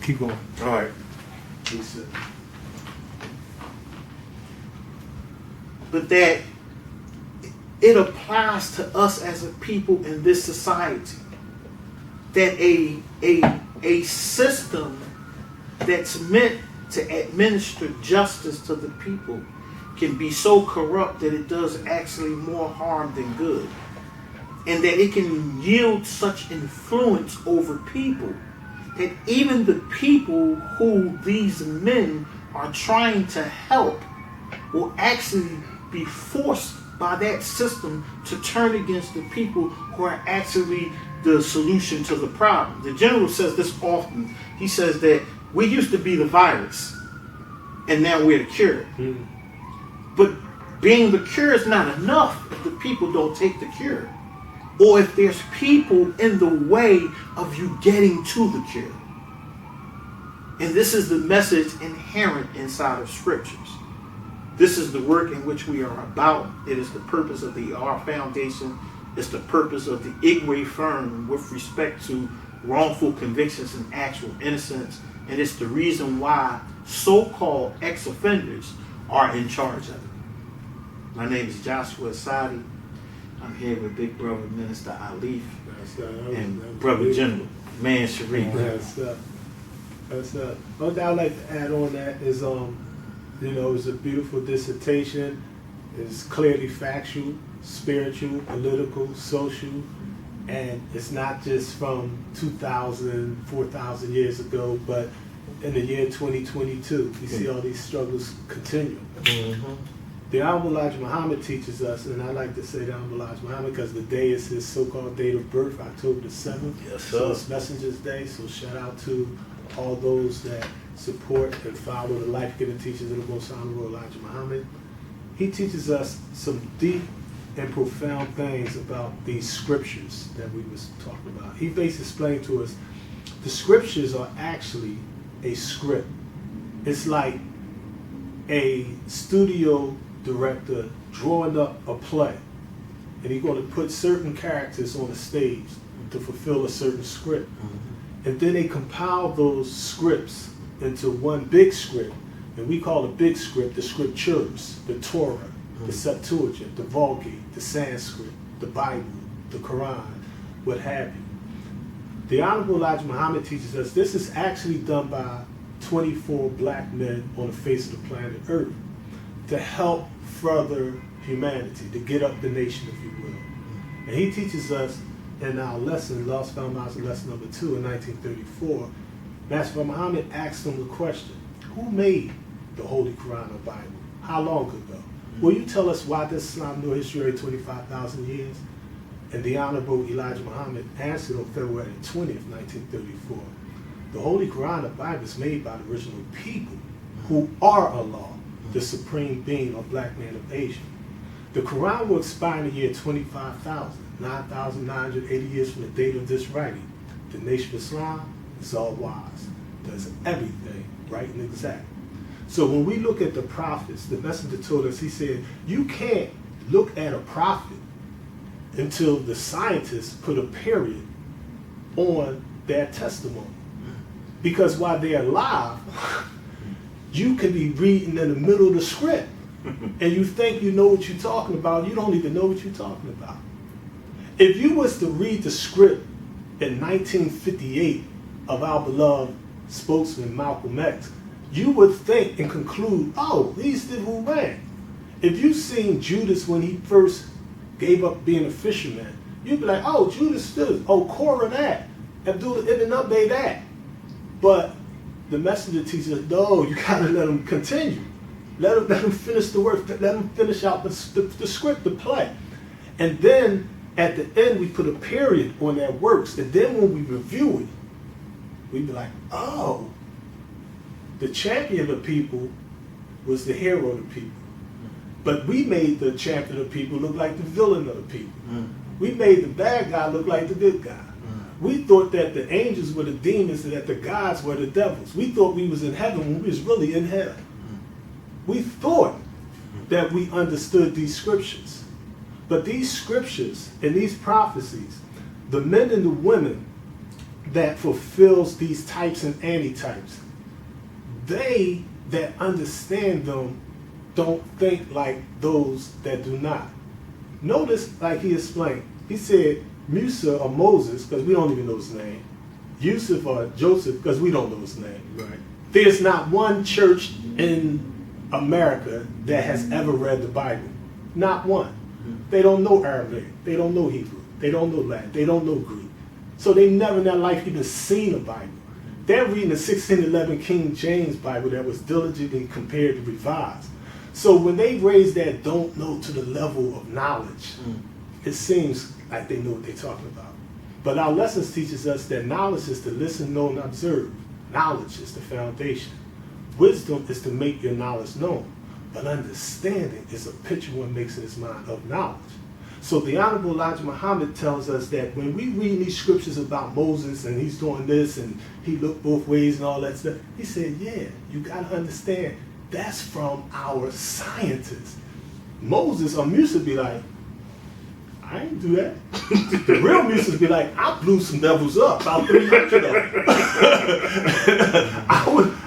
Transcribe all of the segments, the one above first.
Keep going. All right. But that it applies to us as a people in this society. That a system that's meant to administer justice to the people can be so corrupt that it does actually more harm than good. And that it can yield such influence over people that even the people who these men are trying to help will actually be forced by that system to turn against the people who are actually the solution to the problem. The general says this often. He says that we used to be the virus and now we're the cure. Mm. But being the cure is not enough if the people don't take the cure. Or if there's people in the way of you getting to the cure. And this is the message inherent inside of scriptures. This is the work in which we are about. It is the purpose of our foundation. It's the purpose of the Igwe firm with respect to wrongful convictions and actual innocence. And it's the reason why so-called ex-offenders are in charge of it. My name is Joshua Asadi. I'm here with Big Brother Minister Alif and Brother General Man Sharif. That's one thing I'd like to add on that is, it's a beautiful dissertation. It's clearly factual, spiritual, political, social, and it's not just from 2,000, 4,000 years ago, but in the year 2022, we see all these struggles continue. Mm-hmm. The Honorable Elijah Muhammad teaches us, and I like to say the Honorable Elijah Muhammad because the day is his so-called date of birth, October the 7th. Yes, sir. So it's Messenger's Day, so shout out to all those that support and follow the life-giving teachings of the Most Honorable Elijah Muhammad. He teaches us some deep and profound things about these scriptures that we was talking about. He basically explained to us the scriptures are actually a script. It's like a studio director drawing up a play, and he's going to put certain characters on the stage to fulfill a certain script. Mm-hmm. And then they compile those scripts into one big script, and we call the big script the scriptures, the Torah, mm-hmm. the Septuagint, the Vulgate, the Sanskrit, the Bible, the Quran, what have you. The Honorable Elijah Muhammad teaches us this is actually done by 24 black men on the face of the planet Earth to help further humanity, to get up the nation, if you will. And he teaches us in our lesson, Lost Found Mountain lesson number 2 in 1934, Master Muhammad asked them the question, who made the Holy Quran or Bible? How long ago? Will you tell us why this Islam knew history 25,000 years? And the Honorable Elijah Muhammad answered on February 20th, 1934. The Holy Quran or Bible is made by the original people who are Allah, the supreme being or black man of Asia. The Quran will expire in the year 25,000, 9,980 years from the date of this writing. The nation of Islam is all wise, does everything right and exact. So when we look at the prophets, the messenger told us, he said, you can't look at a prophet until the scientists put a period on their testimony. Because while they're alive, you can be reading in the middle of the script and you think you know what you're talking about. You don't even know what you're talking about. If you was to read the script in 1958 of our beloved spokesman Malcolm X, you would think and conclude, oh, he's the who ran. If you seen Judas when he first gave up being a fisherman, you'd be like, oh, Judas this, oh, Korah that, Abdullah ibn Ubay that. But the messenger teaches us, no, you gotta let him continue. Let him finish the work, let him finish out the script, the play. And then at the end, we put a period on that works. And then when we review it, we'd be like, oh, the champion of the people was the hero of the people. But we made the champion of the people look like the villain of the people. We made the bad guy look like the good guy. We thought that the angels were the demons and that the gods were the devils. We thought we was in heaven when we was really in hell. We thought that we understood these scriptures. But these scriptures and these prophecies, the men and the women that fulfills these types and antitypes, they that understand them don't think like those that do not. Notice, like he explained, he said Musa or Moses, because we don't even know his name, Yusuf or Joseph, because we don't know his name. Right. There's not one church in America that has ever read the Bible. Not one. They don't know Arabic. They don't know Hebrew. They don't know Latin. They don't know Greek. So they never in their life even seen a Bible. They're reading the 1611 King James Bible that was diligently compared to revised. So when they raise that don't know to the level of knowledge, it seems like they know what they're talking about. But our lessons teaches us that knowledge is to listen, know, and observe. Knowledge is the foundation. Wisdom is to make your knowledge known. But understanding is a picture one makes in his mind of knowledge. So the Honorable Elijah Muhammad tells us that when we read these scriptures about Moses and he's doing this and he looked both ways and all that stuff, he said, yeah, you got to understand, that's from our scientists. Moses or Musa be like, I ain't do that. The real Musa be like, I blew some devils up, about 300 of them.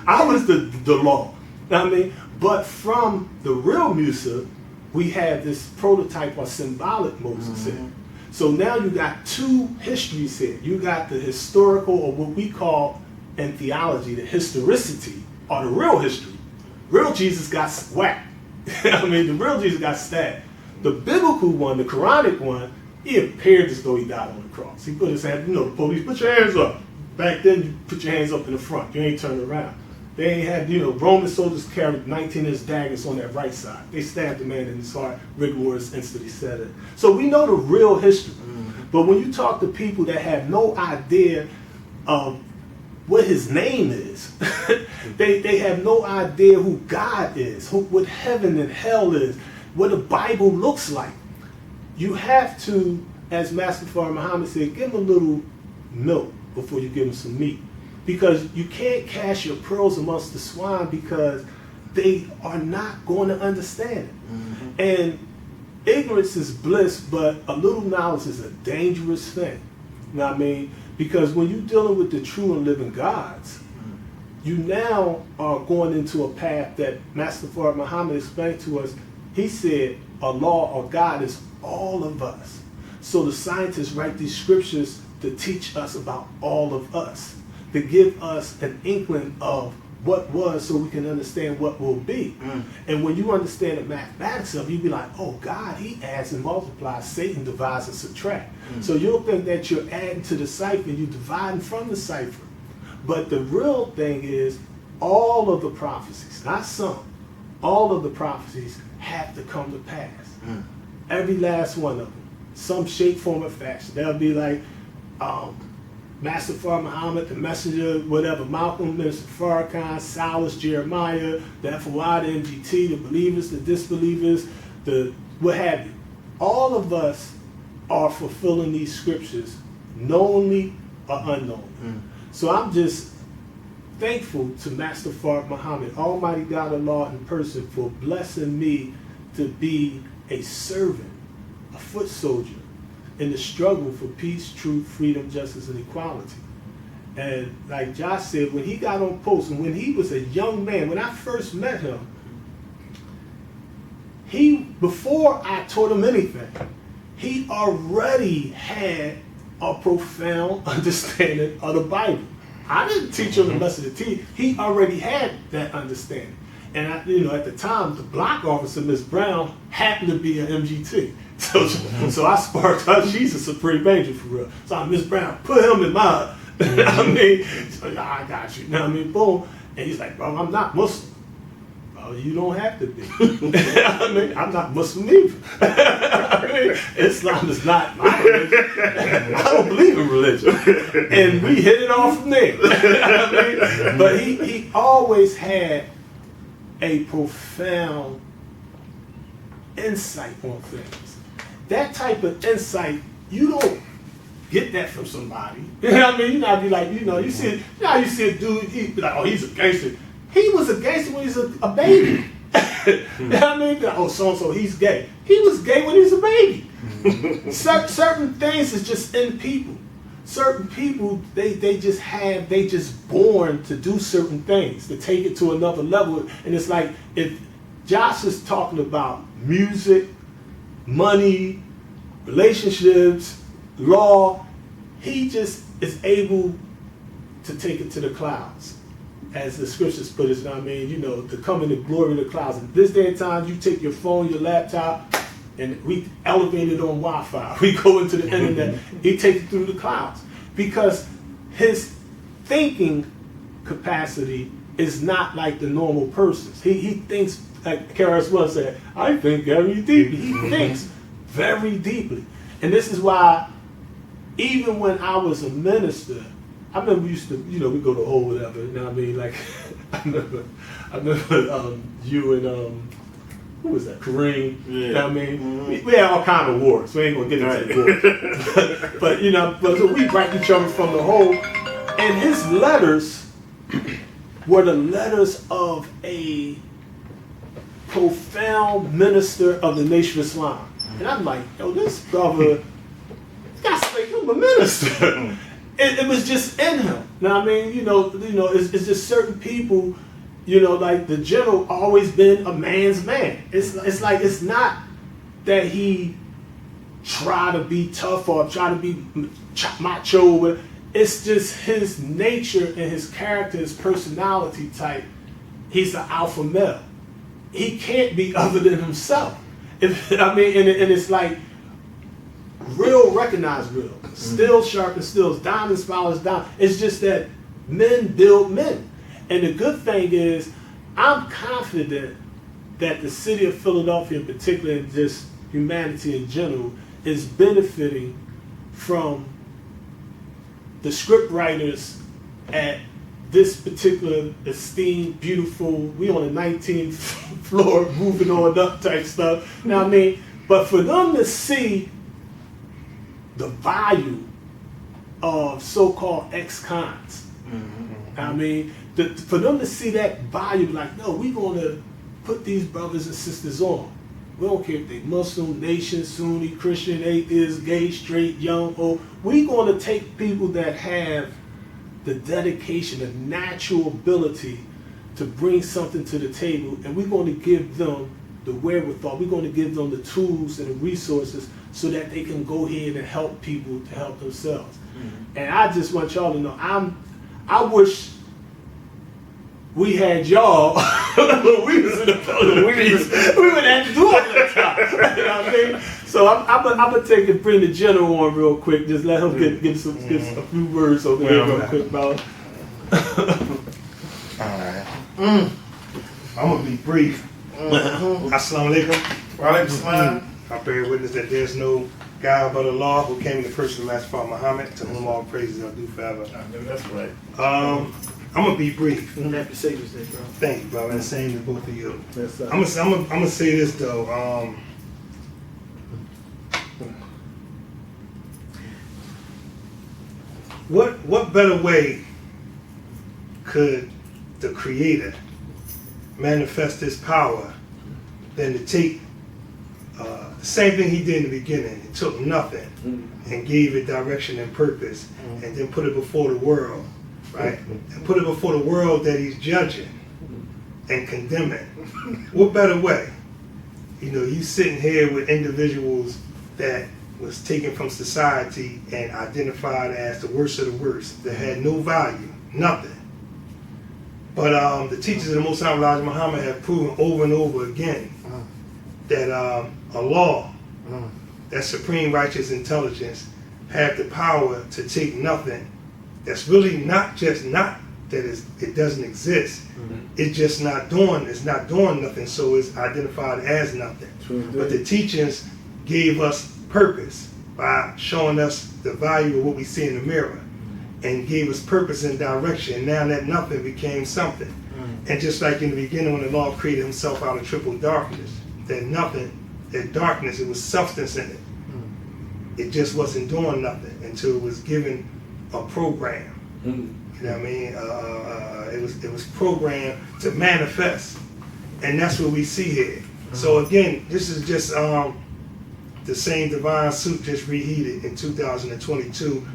I was the law. You know what I mean? But from the real Musa, we have this prototype or symbolic Moses here. So now you got two histories here. You got the historical, or what we call in theology, the historicity, or the real history. Real Jesus got whacked. I mean, the real Jesus got stabbed. The biblical one, the Quranic one, he appeared as though he died on the cross. He put his hand, the police, put your hands up. Back then, you put your hands up in the front. You ain't turning around. They ain't had, Roman soldiers carried 19-inch daggers on that right side. They stabbed the man in his heart. Rigor mortis instantly set it. So we know the real history. But when you talk to people that have no idea of what his name is, they have no idea who God is, what heaven and hell is, what the Bible looks like. You have to, as Master Farah Muhammad said, give them a little milk before you give them some meat. Because you can't cast your pearls amongst the swine because they are not going to understand it. And ignorance is bliss, but a little knowledge is a dangerous thing. You know what I mean? Because when you're dealing with the true and living gods, you now are going into a path that Master Farah Muhammad explained to us. He said Allah or God is all of us. So the scientists write these scriptures to teach us about all of us, to give us an inkling of what was so we can understand what will be. And when you understand the mathematics of it, you be like, oh, God, he adds and multiplies, Satan divides and subtracts. So you'll think that you're adding to the cipher, you're dividing from the cipher. But the real thing is all of the prophecies, not some, all of the prophecies have to come to pass. Every last one of them. Some shape, form, or fashion. They'll be like, Master Farah Muhammad, the messenger, whatever, Malcolm, Minister Farrakhan, Silas, Jeremiah, the FOI, the MGT, the believers, the disbelievers, the what have you. All of us are fulfilling these scriptures, knowingly or unknowingly. So I'm just thankful to Master Farah Muhammad, Almighty God Allah in person, for blessing me to be a servant, a foot soldier, in the struggle for peace, truth, freedom, justice, and equality. And like Josh said, when he got on post, and when he was a young man, when I first met him, before I taught him anything, he already had a profound understanding of the Bible. I didn't teach him the lesson to teach. He already had that understanding. And at the time, the block officer, Miss Brown, happened to be an MGT. So I sparked her. She's a supreme angel for real. So I'm Miss Brown, put him in mine. I mean, so I got you. You know what I mean? Boom. And he's like, bro, I'm not Muslim. Oh, you don't have to be. I mean, I'm not Muslim either. I mean, Islam is not my religion. I don't believe in religion. And we hit it off from there. I mean, but he always had a profound insight on things. That type of insight, you don't get that from somebody. You know what I mean? You not be like, you see a dude, he be like, oh, he's a gangster. He was a gangster when he was a baby. You know what I mean? Oh, so-and-so, he's gay. He was gay when he was a baby. Certain things is just in people. certain people, they just born to do certain things, to take it to another level. And it's like, if Josh is talking about music, money, relationships, law, he just is able to take it to the clouds. As the scriptures put it, I mean, you know, to come in the glory of the clouds. In this day and time, you take your phone, your laptop, and we elevate it on Wi-Fi. We go into the internet. He takes it through the clouds. Because his thinking capacity is not like the normal person's. He thinks, like Karis once said, I think very deeply. He thinks very deeply. And this is why, even when I was a minister, I remember we used to, you know, we go to hole, whatever, you know what I mean? Like, I remember you and, who was that? Kareem, yeah. You know what I mean? We had all kind of wars, so we ain't gonna get into the wars. but, you know, so we write each other from the hole, and his letters were the letters of a profound minister of the Nation of Islam. And I'm like, yo, this brother, got to make him a minister. It was just in him. You know what I mean? You know, it's just certain people, you know, like the general always been a man's man. It's like, it's not that he try to be tough or try to be macho. It's just his nature and his character, his personality type. He's an alpha male. He can't be other than himself. And it's like, real recognize real. Still sharp and stills, diamond spirals down. It's just that men build men. And the good thing is, I'm confident that the city of Philadelphia in particular, and just humanity in general, is benefiting from the script writers at this particular esteemed, beautiful, we on the 19th floor, moving on up type stuff. You know what I mean? But for them to see the value of so-called ex-cons, I mean, for them to see that value, like, no, we're going to put these brothers and sisters on. We don't care if they Muslim, nation, Sunni, Christian, atheist, gay, straight, young, old. We're going to take people that have the dedication, the natural ability to bring something to the table, and we're going to give them the wherewithal. We're going to give them the tools and the resources so that they can go ahead and help people to help themselves. And I just want y'all to know, I wish we had y'all when we was in the Philippines. We would have to do all that time. You know what I mean? So I'm gonna take and bring the general on real quick. Just let him get a few words over here real quick about. Alright. I'm gonna be brief. Assalamu alaikum. Wa alaikum salam. I bear witness that there's no God but Allah who came in the person of Master Muhammad, to whom all praises are due forever. That's right. I'm gonna be brief. You have to say this, bro. Thank you, brother. And same to both of you. Yes, I'm gonna say this though. What better way could the Creator manifest His power than to take the same thing He did in the beginning? He took nothing and gave it direction and purpose, and then put it before the world, right? And put it before the world that He's judging and condemning. What better way? You know, you sitting here with individuals that was taken from society and identified as the worst of the worst, that had no value, nothing. But the teachers of the Most High Elijah Muhammad have proven over and over again that Allah, that supreme righteous intelligence, have the power to take nothing that's really not just not that it doesn't exist. It's just not doing. It's not doing nothing, so it's identified as nothing. But the teachings gave us purpose by showing us the value of what we see in the mirror, and gave us purpose and direction. Now that nothing became something. And just like in the beginning when the Lord created Himself out of triple darkness, that nothing, that darkness, it was substance in it. It just wasn't doing nothing until it was given a program. You know what I mean? It was programmed to manifest, and that's what we see here. So again, this is just the same divine suit just reheated in 2022,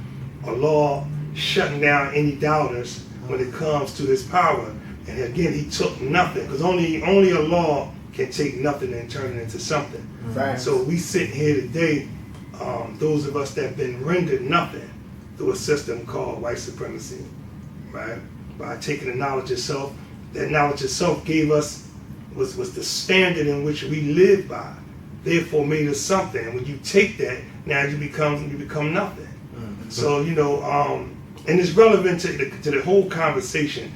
a law shutting down any doubters when it comes to his power. And again, he took nothing, because only a law can take nothing and turn it into something. Facts. So we sit here today, those of us that have been rendered nothing through a system called white supremacy, right? By taking the knowledge of self. That knowledge of self gave us, was the standard in which we live by, therefore made us something. And when you take that, now you become nothing. So, you know, and it's relevant to the whole conversation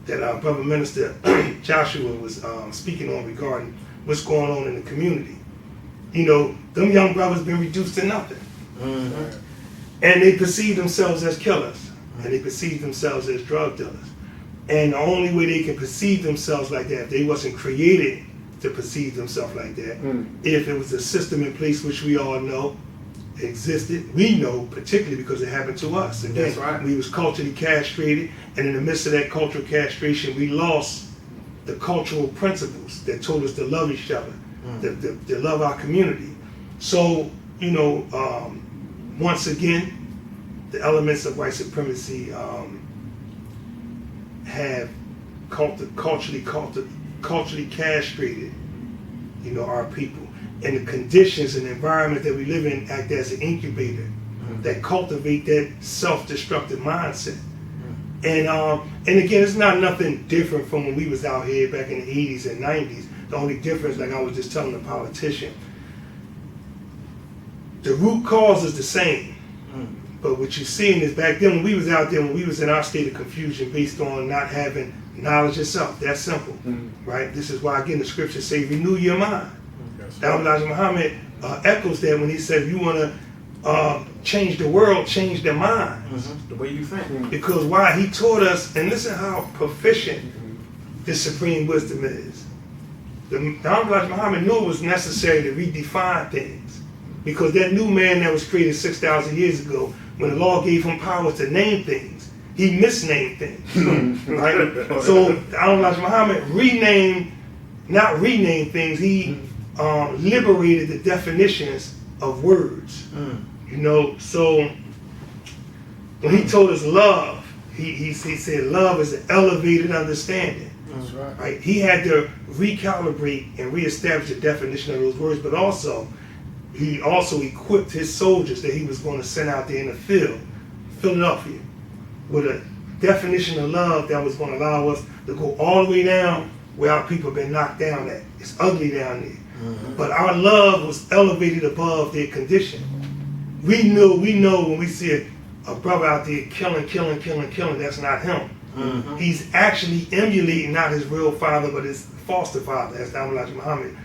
that our brother minister Joshua was speaking on regarding what's going on in the community. You know, them young brothers been reduced to nothing. And they perceive themselves as killers, and they perceive themselves as drug dealers. And the only way they can perceive themselves like that, if they wasn't created to perceive themselves like that, if it was a system in place which we all know existed, we know particularly because it happened to us. Again, That's right. we was culturally castrated, and in the midst of that cultural castration, we lost the cultural principles that told us to love each other, to love our community. So, you know, once again, the elements of white supremacy have culturally castrated, you know, our people. And the conditions and the environment that we live in act as an incubator that cultivate that self-destructive mindset. And again, it's not nothing different from when we was out here back in the 80s and 90s. The only difference, like I was just telling the politician, the root cause is the same. But what you're seeing is back then when we was out there, when we was in our state of confusion based on not having knowledge of self. That's simple, right? This is why, again, the scriptures say, renew your mind. Elijah Muhammad echoes that when he said, if you want to change the world, change their minds. The way you think. Because why? He taught us, and listen how proficient this supreme wisdom is. Elijah Muhammad knew it was necessary to redefine things. Because that new man that was created 6,000 years ago, when the law gave him power to name things, he misnamed things. Right? So Elijah Muhammad not renamed things, he liberated the definitions of words. You know, so when he told us love, he said love is an elevated understanding. That's right. Right? He had to recalibrate and reestablish the definition of those words, but also he also equipped his soldiers that he was going to send out there in the field, Philadelphia, with a definition of love that was going to allow us to go all the way down where our people have been knocked down at. It's ugly down there. But our love was elevated above their condition. We know when we see a brother out there killing, that's not him. He's actually emulating not his real father, but his foster father, as Elijah Muhammad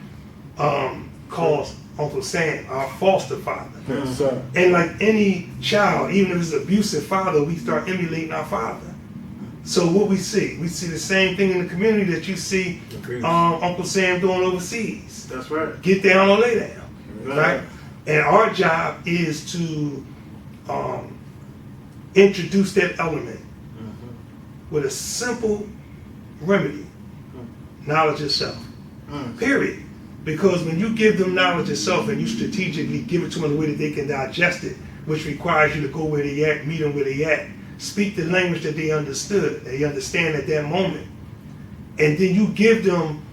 calls Uncle Sam, our foster father. Yes, sir. And like any child, even if it's an abusive father, we start emulating our father. So what we see the same thing in the community that you see Uncle Sam doing overseas. That's right. Get down or lay down, right? And our job is to introduce that element with a simple remedy, knowledge of self, period. Because when you give them knowledge of self and you strategically give it to them in a way that they can digest it, which requires you to go where they at, meet them where they at, speak the language that they understand at that moment, and then you give them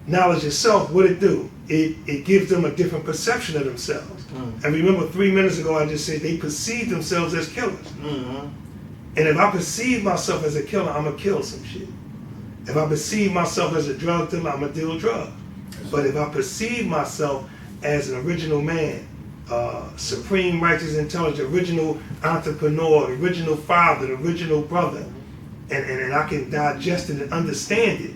knowledge of self, what it do? It gives them a different perception of themselves. And remember 3 minutes ago I just said they perceive themselves as killers. And if I perceive myself as a killer, I'm going to kill some shit. If I perceive myself as a drug dealer, I'm going to deal drugs. But if I perceive myself as an original man, supreme righteous intelligence, original entrepreneur, original father, original brother, and I can digest it and understand it,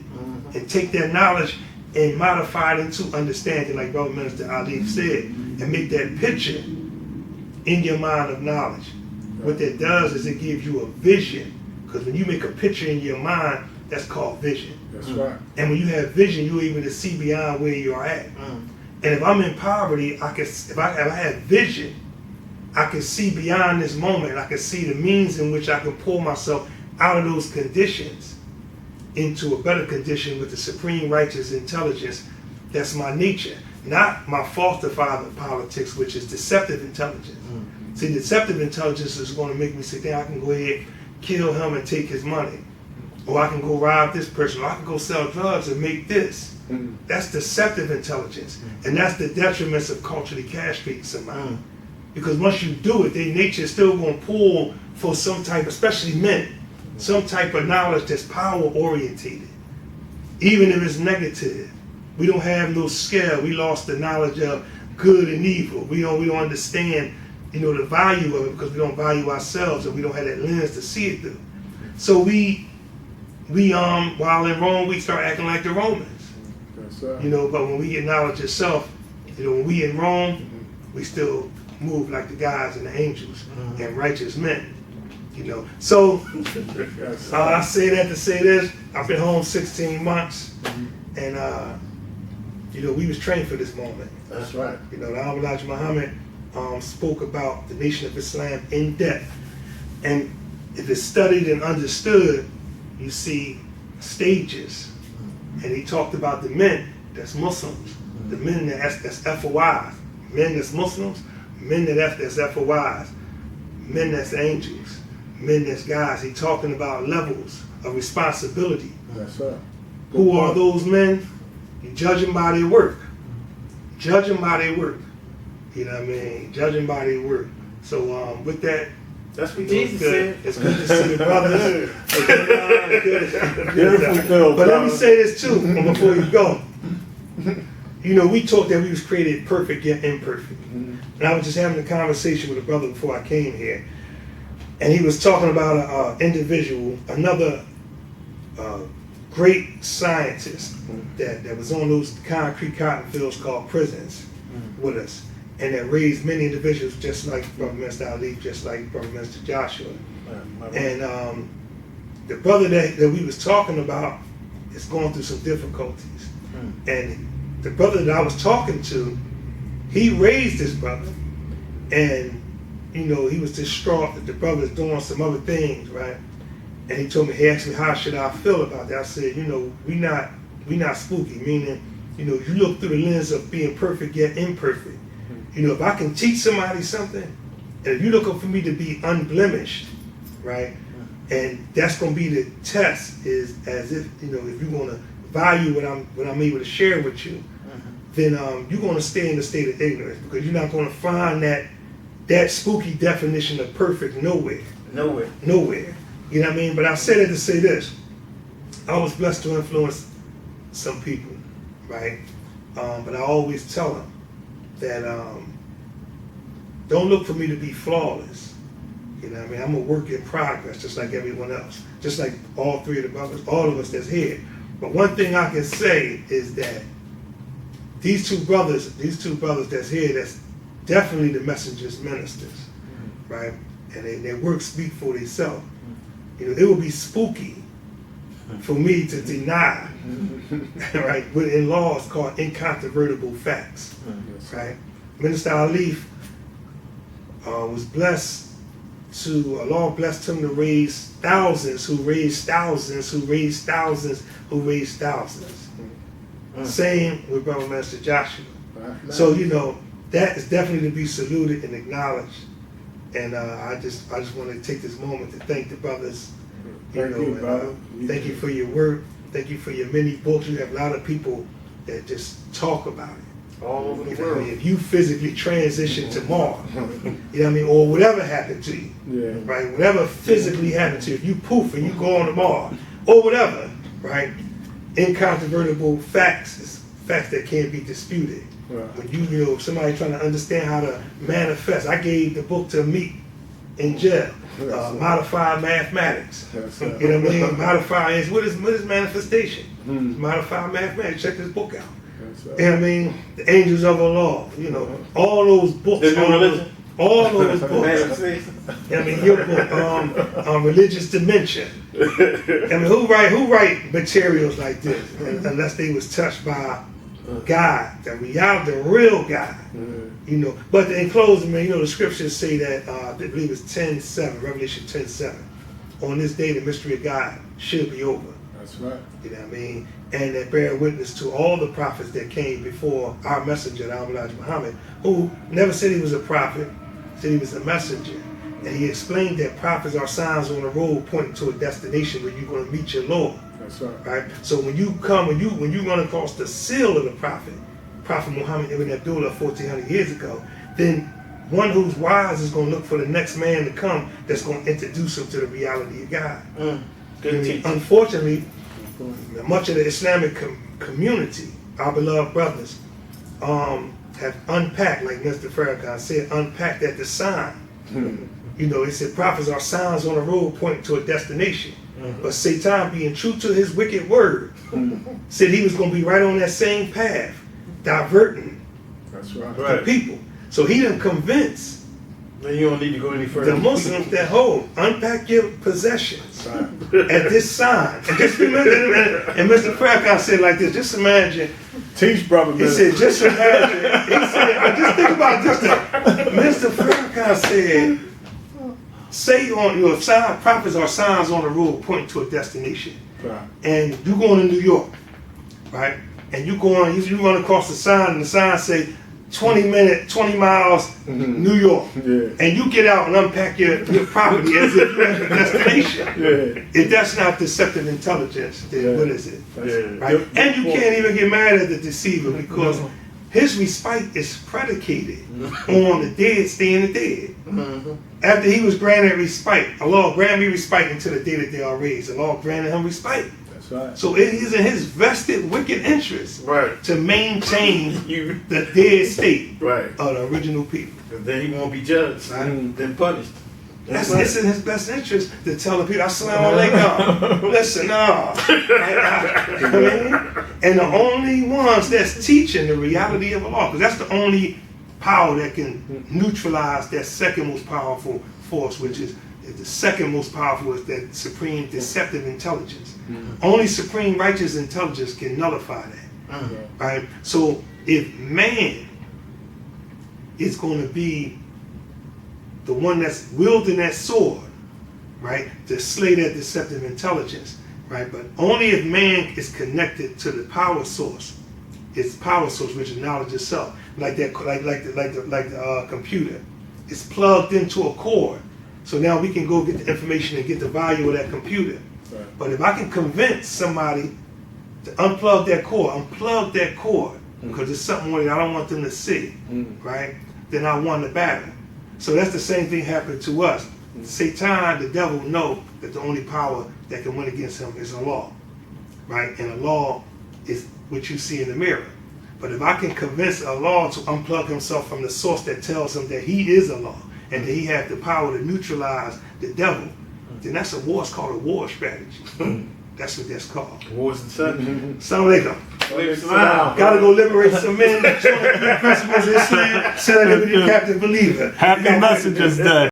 and take that knowledge and modify it into understanding, like Brother Minister Ali said, and make that picture in your mind of knowledge. What that does is it gives you a vision, because when you make a picture in your mind, that's called vision. That's right. And when you have vision, you're able to see beyond where you are at. And if I'm in poverty, if I have vision, I can see beyond this moment. I can see the means in which I can pull myself out of those conditions into a better condition with the supreme righteous intelligence. That's my nature, not my foster father politics, which is deceptive intelligence. See, deceptive intelligence is going to make me say, damn, I can go ahead, kill him and take his money. Or I can go rob this person, or I can go sell drugs and make this. That's deceptive intelligence. And that's the detriments of culturally castrating somebody. Because once you do it, their nature is still going to pull for some type, especially men, some type of knowledge that's power orientated. Even if it's negative. We don't have no scale. We lost the knowledge of good and evil. We don't understand, the value of it because we don't value ourselves and we don't have that lens to see it through. So we while in Rome, we start acting like the Romans. But when we acknowledge itself, when we in Rome, we still move like the gods and the angels and righteous men. So I say that to say this. I've been home 16 months, and we was trained for this moment. That's right. The Honorable Elijah Muhammad spoke about the Nation of Islam in depth, and if it's studied and understood, you see stages. And he talked about the men that's Muslims, the men that's FOIs, men that's Muslims, men that's FOIs, men that's angels, men that's guys. He's talking about levels of responsibility. That's right. Who are those men? You judge them by their work. Judge them by their work. You know what I mean? Judge them by their work. So with that, that's what Jesus said. It's good to see the brothers. Beautiful. But let me say this too before you go. We talked that we was created perfect yet imperfect. And I was just having a conversation with a brother before I came here. And he was talking about an individual, another great scientist that was on those concrete cotton fields called prisons with us. And that raised many individuals just like Brother Minister Ali, just like Brother Minister Joshua. And the brother that we was talking about is going through some difficulties. And the brother that I was talking to, he raised his brother. And, he was distraught that the brother's doing some other things, right? And he asked me, how should I feel about that? I said, we not spooky, meaning, you look through the lens of being perfect yet imperfect. If I can teach somebody something, and if you're looking for me to be unblemished, right, and that's going to be the test, is as if, if you're going to value what I'm able to share with you, then you're going to stay in the state of ignorance because you're not going to find that spooky definition of perfect nowhere. Nowhere. You know what I mean? But I said it to say this. I was blessed to influence some people, right? But I always tell them that don't look for me to be flawless. You know what I mean? I'm a work in progress just like everyone else. Just like all three of the brothers, all of us that's here. But one thing I can say is that these two brothers that's here, that's definitely the messenger's ministers, right? And their work speak for themselves. It would be spooky for me to deny, right, what in law is called incontrovertible facts, right? Minister Ali was blessed Allah blessed him to raise thousands who raised thousands who raised thousands who raised thousands. Same with Brother Minister Joshua. So, that is definitely to be saluted and acknowledged. And I just want to take this moment to thank the brothers. Thank you, brother. Thank you for your work. Thank you for your many books. You have a lot of people that just talk about it. All over the world. If you physically transition to Mars, or whatever happened to you, right? Whatever physically happened to you, if you poof and you go on to Mars, or whatever, right? Incontrovertible facts is facts that can't be disputed. When if somebody trying to understand how to manifest, I gave the book to Meek in jail. Modified mathematics. You know what I mean? Modified is what is manifestation? Modified mathematics. Check this book out. You know what I mean? The Angels of Allah. All those books. All those books. Your book, Religious Dimension. Who write materials like this unless they was touched by God, the reality, the real God. But in closing, the scriptures say that I believe it's 10:7, Revelation 10:7. On this day, the mystery of God should be over. That's right. You know what I mean? And that bear witness to all the prophets that came before our messenger, Elijah Muhammad, who never said he was a prophet, said he was a messenger. And he explained that prophets are signs on the road pointing to a destination where you're going to meet your Lord. That's right. Right? So when you come, when you run across the seal of the Prophet Muhammad ibn Abdullah 1400 years ago, then one who's wise is going to look for the next man to come that's going to introduce him to the reality of God. Good teaching. Unfortunately, much of the Islamic community, our beloved brothers, have unpacked, like Mr. Farrakhan said, unpacked at the sign. You know, it said prophets are signs on the road pointing to a destination. But Satan, being true to his wicked word, said he was going to be right on that same path, diverting the people. So he done convinced Then you don't need to go any further. the Muslims that hold, unpack your possessions at this sign. And just remember, and Mr. Farrakhan said like this, just imagine. Teach, brother. He said, just imagine. He said, just think about this. Mr. Farrakhan said, say on your sign, prophets are signs on the road pointing to a destination. Right. And you going to New York, right? And you run across the sign, and the sign say 20 miles, New York. Yeah. And you get out and unpack your property as if you're at the destination. Yeah. If that's not deceptive intelligence, then what is it? Yeah. Right? And you can't even get mad at the deceiver because his respite is predicated on the dead staying the dead. After he was granted respite, Allah granted me respite until the day that they are raised. Allah granted him respite. That's right. So it is in his vested wicked interest to maintain the dead state of the original people. Then he won't be judged, then punished. It's in his best interest to tell the people, Assalamu alaikum. Listen, and the only ones that's teaching the reality of Allah, because that's the only power that can neutralize that second most powerful force, which is the second most powerful is that supreme deceptive intelligence. Only supreme righteous intelligence can nullify that. Right? So if man is going to be the one that's wielding that sword, right, to slay that deceptive intelligence, right, but only if man is connected to the power source, its power source, which is knowledge itself, like the computer, it's plugged into a cord. So now we can go get the information and get the value of that computer. Right. But if I can convince somebody to unplug that cord, because it's something that I don't want them to see, right? Then I won the battle. So that's the same thing happened to us. Satan, the devil, know that the only power that can win against him is Allah, right? And Allah is what you see in the mirror. But if I can convince Allah to unplug himself from the source that tells him that he is Allah and that he has the power to neutralize the devil, then that's a war. It's called a war strategy. That's what that's called. Wars and such. Assalamu alaikum. Gotta go liberate some men. Principles of Islam. Set a liberty captive believer. Happy Messengers Day.